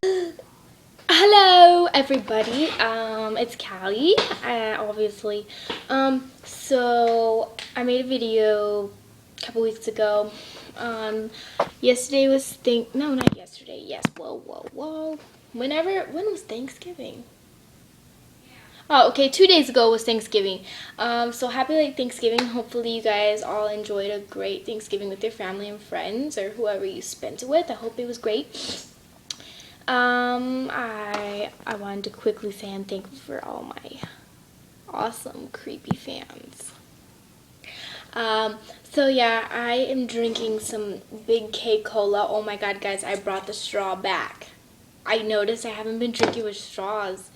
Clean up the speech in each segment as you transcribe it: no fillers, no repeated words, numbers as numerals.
Hello everybody, it's Callie, obviously. So I made a video a couple weeks ago. Yesterday was no, not yesterday, yes, whoa. When was Thanksgiving? Oh, okay, 2 days ago was Thanksgiving. So happy late Thanksgiving. Hopefully you guys all enjoyed a great Thanksgiving with your family and friends or whoever you spent it with. I hope it was great. I wanted to quickly say I'm thankful for all my awesome creepy fans. So yeah, I am drinking some Big K Cola. Oh my god, guys, I brought the straw back. I noticed I haven't been drinking with straws,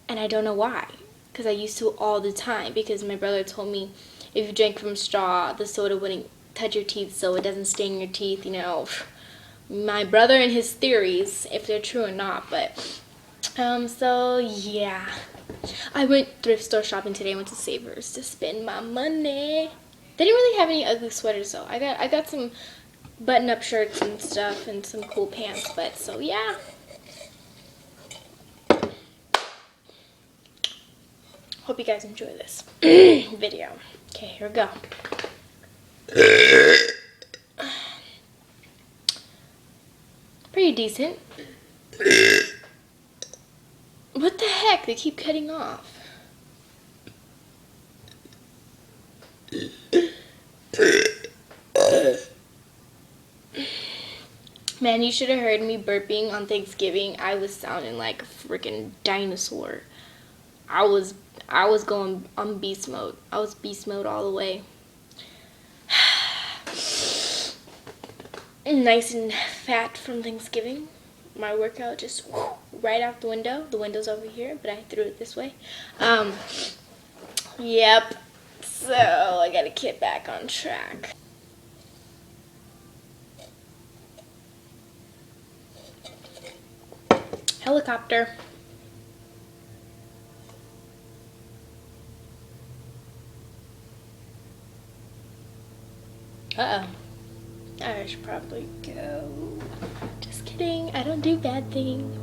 and I don't know why. Because I used to all the time, because my brother told me if you drank from straw, the soda wouldn't touch your teeth so it doesn't stain your teeth, you know. My brother and his theories, if they're true or not, but so yeah, I went thrift store shopping today. I went to Savers to spend my money. They didn't really have any ugly sweaters though. I got some button-up shirts and stuff and some cool pants, but so yeah. Hope you guys enjoy this video. Okay, here we go. Pretty decent. What the heck? They keep cutting off. Man, you should have heard me burping on Thanksgiving. I was sounding like a freaking dinosaur. I was going on beast mode. I was beast mode all the way. Nice and fat from Thanksgiving. My workout just right out the window. The window's over here, but I threw it this way. Yep. So I gotta get back on track. Helicopter. Uh-oh. I should probably go. Just kidding. I don't do bad things.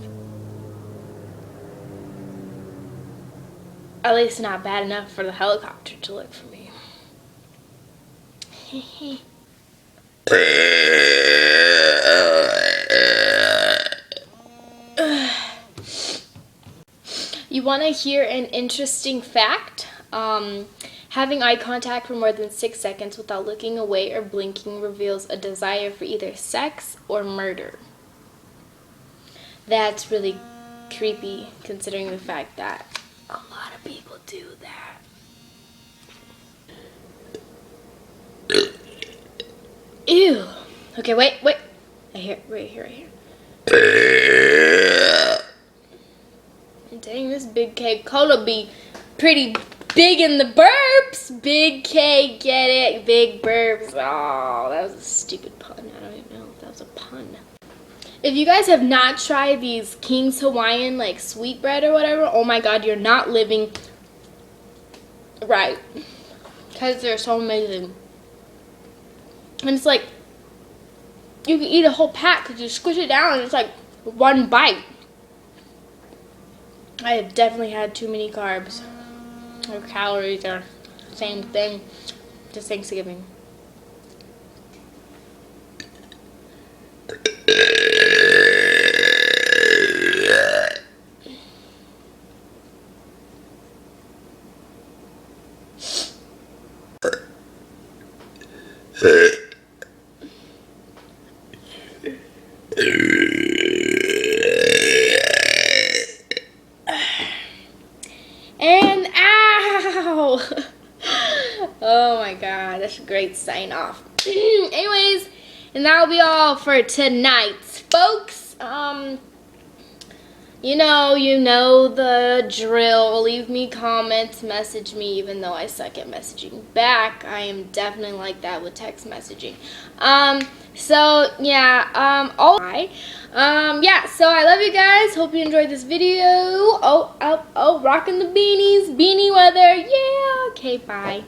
At least not bad enough for the helicopter to look for me. You want to hear an interesting fact? Having eye contact for more than 6 seconds without looking away or blinking reveals a desire for either sex or murder. That's really creepy, considering the fact that a lot of people do that. Ew. Okay, wait. I hear, right here. Dang, this Big K Cola be pretty big in the burps. Big K, get it? Big burps. Oh, that was a stupid pun. I don't even know if that was a pun. If you guys have not tried these King's Hawaiian, like, sweetbread or whatever, oh my god, you're not living right. Because they're so amazing. And it's like, you can eat a whole pack because you squish it down and it's like one bite. I have definitely had too many carbs. Or calories are the same thing. Just Thanksgiving. And ow! Oh my god, that's a great sign off. Anyways, and that'll be all for tonight, folks. You know the drill. Leave me comments, message me, even though I suck at messaging back. I am definitely like that with text messaging. So yeah, yeah, so I love you guys. Hope you enjoyed this video. Oh, rocking the beanies, beanie weather. Yeah, okay, bye.